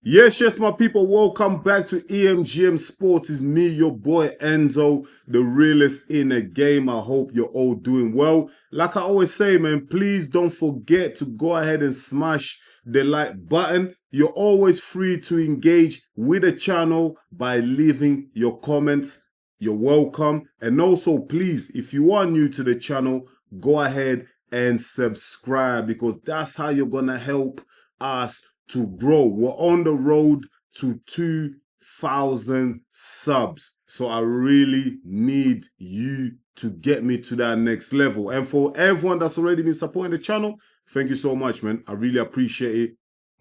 Yes, my people, welcome back to EMGM Sports. It's me, your boy Enzo, the realest in the game. I hope you're all doing well. Like I always say, man, please don't forget to go ahead and smash the like button. You're always free to engage with the channel by leaving your comments. You're welcome. And also, please, if you are new to the channel, go ahead and subscribe because that's how you're going to help us to grow. We're on the road to 2,000 subs. So I really need you to get me to that next level. And for everyone that's already been supporting the channel, thank you so much, man. I really appreciate it.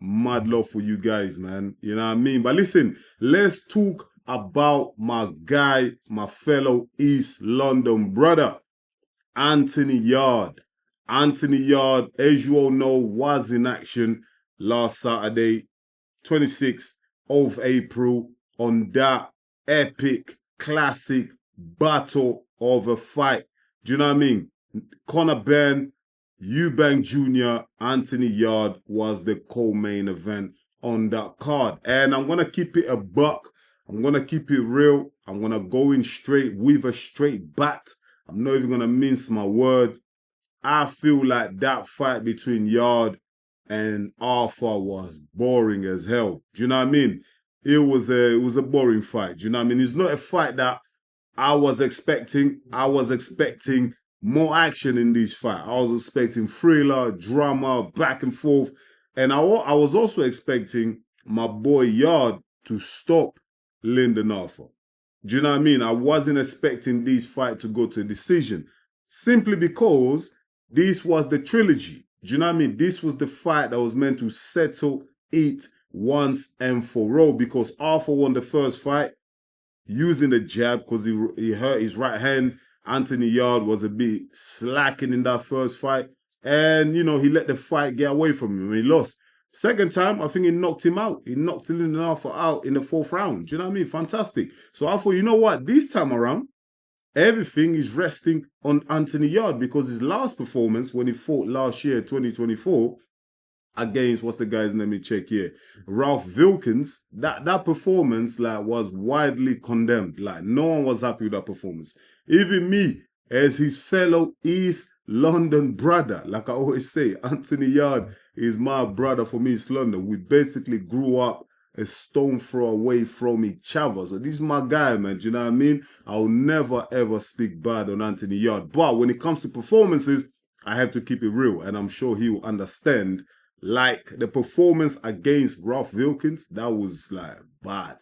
Mad love for you guys, man. You know what I mean? But listen, let's talk about my guy, my fellow East London brother, Anthony Yarde. Anthony Yarde, as you all know, was in action last Saturday, 26th of April, on that epic, classic battle of a fight. Do you know what I mean? Conor Ben, Eubank Jr., Anthony Yarde was the co-main event on that card. And I'm going to keep it a buck. I'm going to keep it real. I'm going to go in straight with a straight bat. I'm not even going to mince my word. I feel like that fight between Yarde and Arthur was boring as hell. Do you know what I mean? It was a boring fight. Do you know what I mean? It's not a fight that I was expecting. I was expecting more action in this fight. I was expecting thriller, drama, back and forth. And I was also expecting my boy Yarde to stop Lyndon Arthur. Do you know what I mean? I wasn't expecting this fight to go to a decision. Simply because this was the trilogy. Do you know what I mean? This was the fight that was meant to settle it once and for all, because Arthur won the first fight using the jab because he hurt his right hand. Anthony Yarde was a bit slacking in that first fight. And, you know, he let the fight get away from him and he lost. Second time, I think he knocked him out. He knocked Lyndon Arthur out in the fourth round. Do you know what I mean? Fantastic. So I thought, you know what? This time around, everything is resting on Anthony Yarde because his last performance when he fought last year, 2024, against, what's the guy's name? Let me check here. Ralph Wilkins, that performance was widely condemned. Like, no one was happy with that performance. Even me, as his fellow East London brother, like I always say, Anthony Yarde is my brother from East London. We basically grew up a stone throw away from each other. So this is my guy, man. Do you know what I mean? I'll never, ever speak bad on Anthony Yarde. But when it comes to performances, I have to keep it real. And I'm sure he will understand. Like the performance against Ralph Wilkins, that was like bad.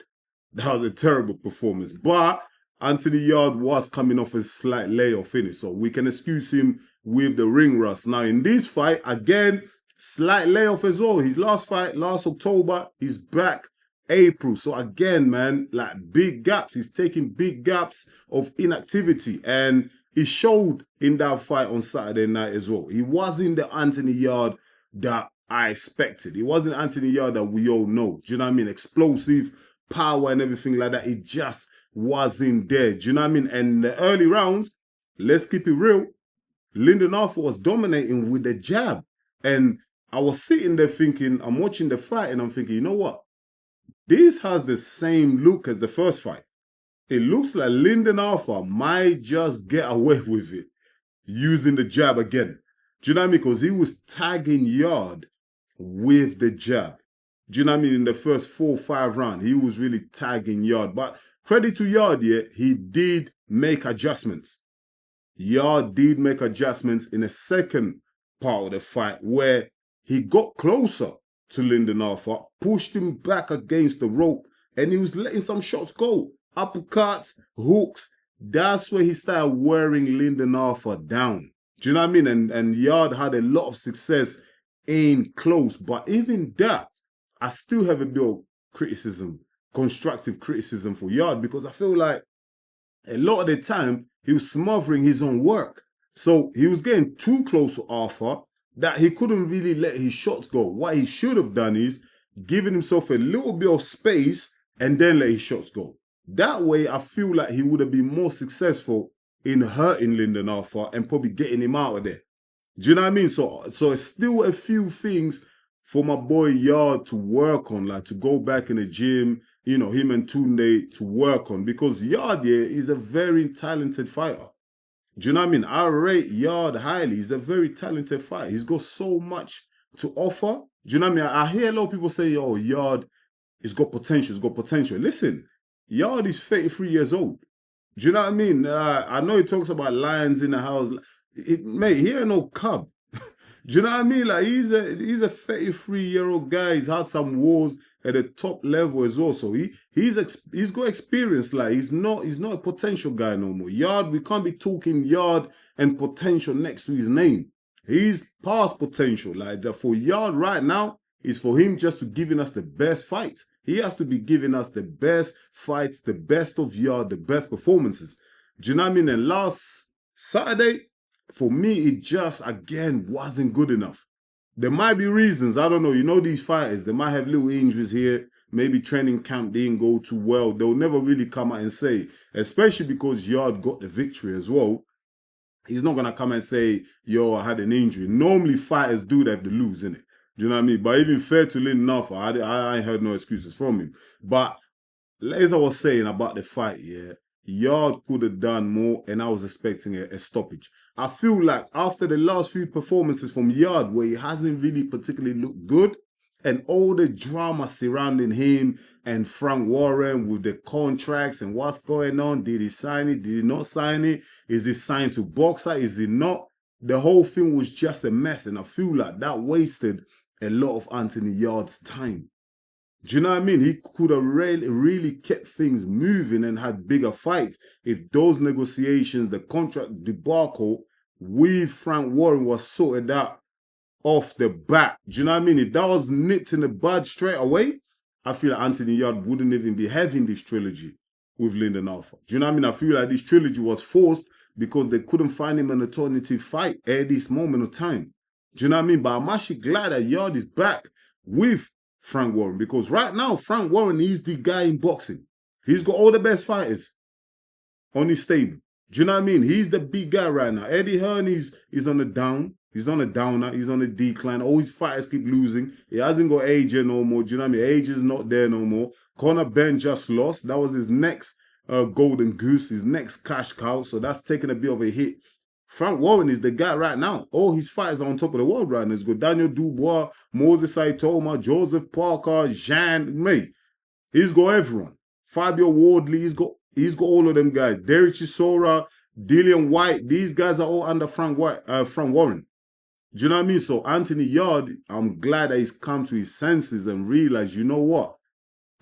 That was a terrible performance. But Anthony Yarde was coming off a slight layoff finish. So we can excuse him with the ring rust. Now in this fight, again, slight layoff as well. His last fight, last October, he's back April. So again, man, like big gaps. He's taking big gaps of inactivity. And he showed in that fight on Saturday night as well. He wasn't the Anthony Yarde that I expected. He wasn't Anthony Yarde that we all know. Do you know what I mean? Explosive, power and everything like that. It just wasn't there. Do you know what I mean? And in the early rounds, let's keep it real, Lyndon Arthur was dominating with the jab. And I was sitting there thinking, I'm watching the fight and I'm thinking, you know what? This has the same look as the first fight. It looks like Lyndon Arthur might just get away with it using the jab again. Do you know what I mean? Because he was tagging Yarde with the jab. Do you know what I mean? In the first 4 or 5 rounds, he was really tagging Yarde. But credit to Yarde, yeah, he did make adjustments. Yarde did make adjustments in the second part of the fight where he got closer to Lyndon Arthur, pushed him back against the rope, and he was letting some shots go. Uppercuts, hooks. That's where he started wearing Lyndon Arthur down. Do you know what I mean? And Yarde had a lot of success in close. But even that, I still have a bit of criticism, constructive criticism for Yarde, because I feel like a lot of the time he was smothering his own work. So he was getting too close to Arthur that he couldn't really let his shots go. What he should have done is given himself a little bit of space and then let his shots go. That way, I feel like he would have been more successful in hurting Lyndon Arthur and probably getting him out of there. Do you know what I mean? So it's still a few things for my boy Yarde to work on, like to go back in the gym, you know, him and Tunde to work on, because Yarde is a very talented fighter. Do you know what I mean? I rate Yarde highly. He's a very talented fighter. He's got so much to offer. Do you know what I mean? I hear a lot of people say, oh, Yarde, he's got potential, he's got potential. Listen, Yarde is 33 years old. Do you know what I mean? I know he talks about lions in the house. Mate, he ain't no cub. Do you know what I mean? Like, he's a 33-year-old guy. He's had some wars at the top level as well. So he's got experience. Like, he's not a potential guy no more. Yarde, we can't be talking Yarde and potential next to his name. He's past potential. Like, for Yarde right now is for him just to giving us the best fights. He has to be giving us the best fights, the best of Yarde, the best performances. Do you know what I mean? And last Saturday, for me, it just, again, wasn't good enough. There might be reasons, I don't know. You know these fighters, they might have little injuries here. Maybe training camp didn't go too well. They'll never really come out and say, especially because Yarde got the victory as well. He's not going to come and say, yo, I had an injury. Normally, fighters do that if they lose, innit? Do you know what I mean? But even fair to Lyndon Arthur, I ain't heard no excuses from him. But as I was saying about the fight, yeah, Yarde could have done more, and I was expecting a stoppage. I feel like after the last few performances from Yarde, where he hasn't really particularly looked good, and all the drama surrounding him and Frank Warren with the contracts and what's going on, did he sign it, did he not sign it, is he signed to boxer, is he not? The whole thing was just a mess, and I feel like that wasted a lot of Anthony Yarde's time. Do you know what I mean? He could have really kept things moving and had bigger fights if those negotiations, the contract debacle with Frank Warren was sorted out off the bat. Do you know what I mean? If that was nipped in the bud straight away, I feel like Anthony Yarde wouldn't even be having this trilogy with Lyndon Arthur. Do you know what I mean? I feel like this trilogy was forced because they couldn't find him an alternative fight at this moment of time. Do you know what I mean? But I'm actually glad that Yarde is back with Frank Warren, because right now, Frank Warren is the guy in boxing. He's got all the best fighters on his stable. Do you know what I mean? He's the big guy right now. Eddie Hearn is on the down. He's on a downer. He's on a decline. All his fighters keep losing. He hasn't got AJ no more. Do you know what I mean? AJ is not there no more. Conor Ben just lost. That was his next golden goose, his next cash cow. So that's taking a bit of a hit. Frank Warren is the guy right now. All his fighters are on top of the world right now. He's got Daniel Dubois, Moses Saitoma, Joseph Parker, Jean, mate. He's got everyone. Fabio Wardley, he's got all of them guys. Derek Chisora, Dillian White, these guys are all under Frank Warren. Do you know what I mean? So Anthony Yarde, I'm glad that he's come to his senses and realized, you know what?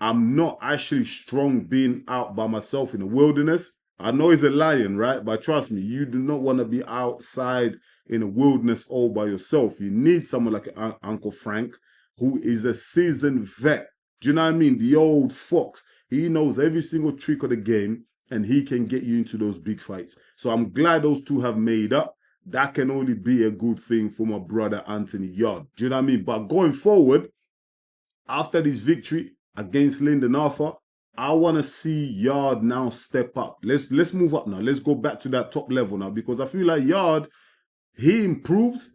I'm not actually strong being out by myself in the wilderness. I know he's a lion, right? But trust me, you do not want to be outside in the wilderness all by yourself. You need someone like Uncle Frank, who is a seasoned vet. Do you know what I mean? The old fox. He knows every single trick of the game, and he can get you into those big fights. So I'm glad those two have made up. That can only be a good thing for my brother Anthony Yarde. Do you know what I mean? But going forward, after this victory against Lyndon Arthur, I want to see Yarde now step up. Let's move up now. Let's go back to that top level now, because I feel like Yarde, he improves,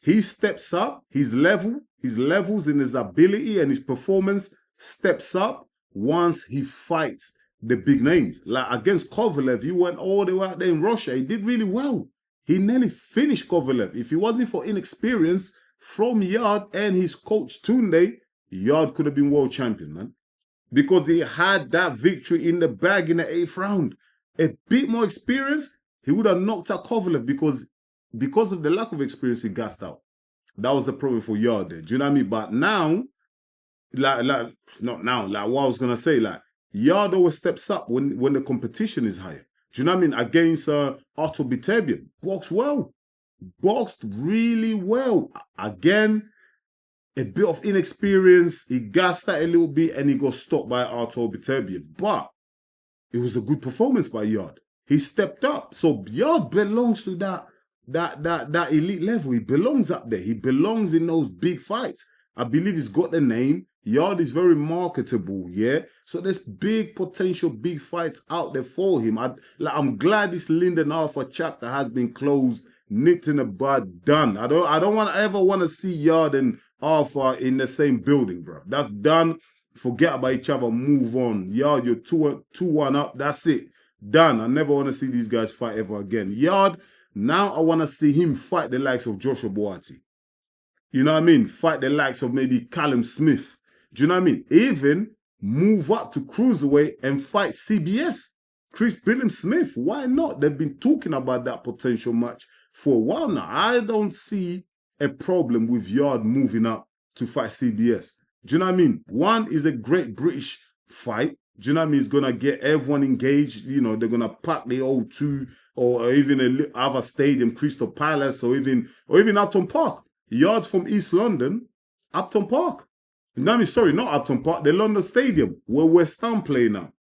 he steps up, his levels in his ability and his performance steps up once he fights the big names. Like against Kovalev, he went all the way out there in Russia. He did really well. He nearly finished Kovalev. If it wasn't for inexperience from Yarde and his coach Tunde, Yarde could have been world champion, man. Because he had that victory in the bag in the 8th round. A bit more experience, he would have knocked out Kovalev because of the lack of experience, he gassed out. That was the problem for Yarde there. Do you know what I mean? But now, not now, like what I was going to say, like, Yarde always steps up when the competition is higher. Do you know what I mean? Against Arthur Beterbiev, boxed well. Boxed really well. Again, a bit of inexperience, he gassed that a little bit and he got stopped by Arthur Beterbiev. But it was a good performance by Yarde. He stepped up. So Yarde belongs to that elite level. He belongs up there. He belongs in those big fights. I believe he's got the name. Yarde is very marketable, yeah? So there's big potential, big fights out there for him. I'm glad this Lyndon Arthur chapter has been closed nipped in the bud, done. I don't ever want to see Yarde and Arthur in the same building, bro. That's done. Forget about each other, move on. Yarde, you're 2-1 up, that's it. Done. I never want to see these guys fight ever again. Yarde, now I want to see him fight the likes of Joshua Buatsi. You know what I mean? Fight the likes of maybe Billam-Smith. Do you know what I mean? Even move up to cruiserweight and fight CBS. Chris Billam-Smith. Why not? They've been talking about that potential match for a while now. I don't see a problem with Yarde moving up to fight CBS. Do you know what I mean? One is a great British fight. Do you know what I mean? It's going to get everyone engaged. You know, they're going to pack the O2 or even a other stadium, Crystal Palace, or even Upton Park. Yarde's from East London, Upton Park. No, I mean, sorry, not Upton Park, the London Stadium, where West Ham play now.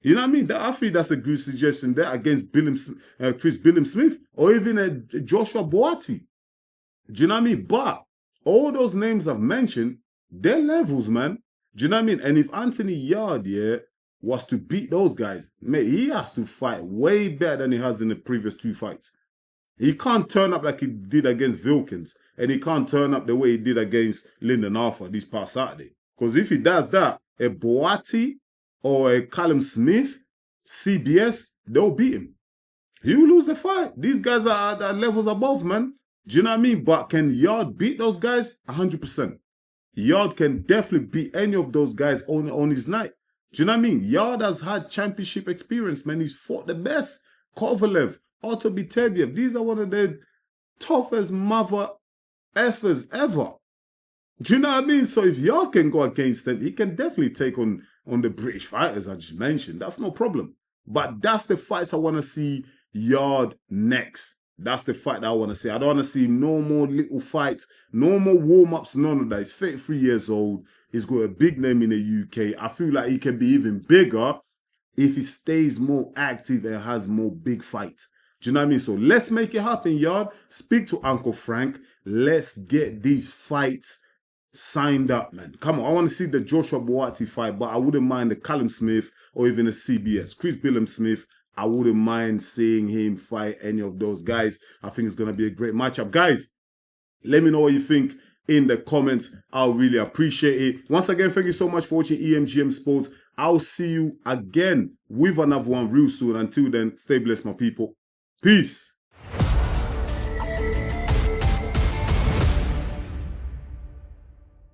You know what I mean? I think that's a good suggestion there against Chris Billam-Smith, or even Joshua Buatsi. Do you know what I mean? But all those names I've mentioned, they're levels, man. Do you know what I mean? And if Anthony Yarde, was to beat those guys, mate, he has to fight way better than he has in the previous 2 fights. He can't turn up like he did against Wilkins, and he can't turn up the way he did against Lyndon Arthur this past Saturday. Because if he does that, a Buatsi or a Billam-Smith, CBS, they'll beat him. He will lose the fight. These guys are at levels above, man. Do you know what I mean? But can Yarde beat those guys? 100%. Yarde can definitely beat any of those guys on his night. Do you know what I mean? Yarde has had championship experience, man. He's fought the best. Kovalev, Otto Biteviev. These are one of the toughest mother effers ever. Do you know what I mean? So if Yarde can go against them, he can definitely take on the British fighters I just mentioned. That's no problem. But that's the fights I want to see Yarde next. That's the fight that I want to see. I don't want to see no more little fights, no more warm-ups, none of that. He's 33 years old. He's got a big name in the UK. I feel like he can be even bigger if he stays more active and has more big fights. Do you know what I mean? So let's make it happen, Yarde. Speak to Uncle Frank. Let's get these fights signed up, man. Come on, I want to see the Joshua Buatsi fight, but I wouldn't mind the Billam-Smith or even a CBS. Chris Billam-Smith, I wouldn't mind seeing him fight any of those guys. I think it's going to be a great matchup. Guys, let me know what you think in the comments. I'll really appreciate it. Once again, thank you so much for watching EMGM Sports. I'll see you again with another one real soon. Until then, stay blessed, my people. Peace.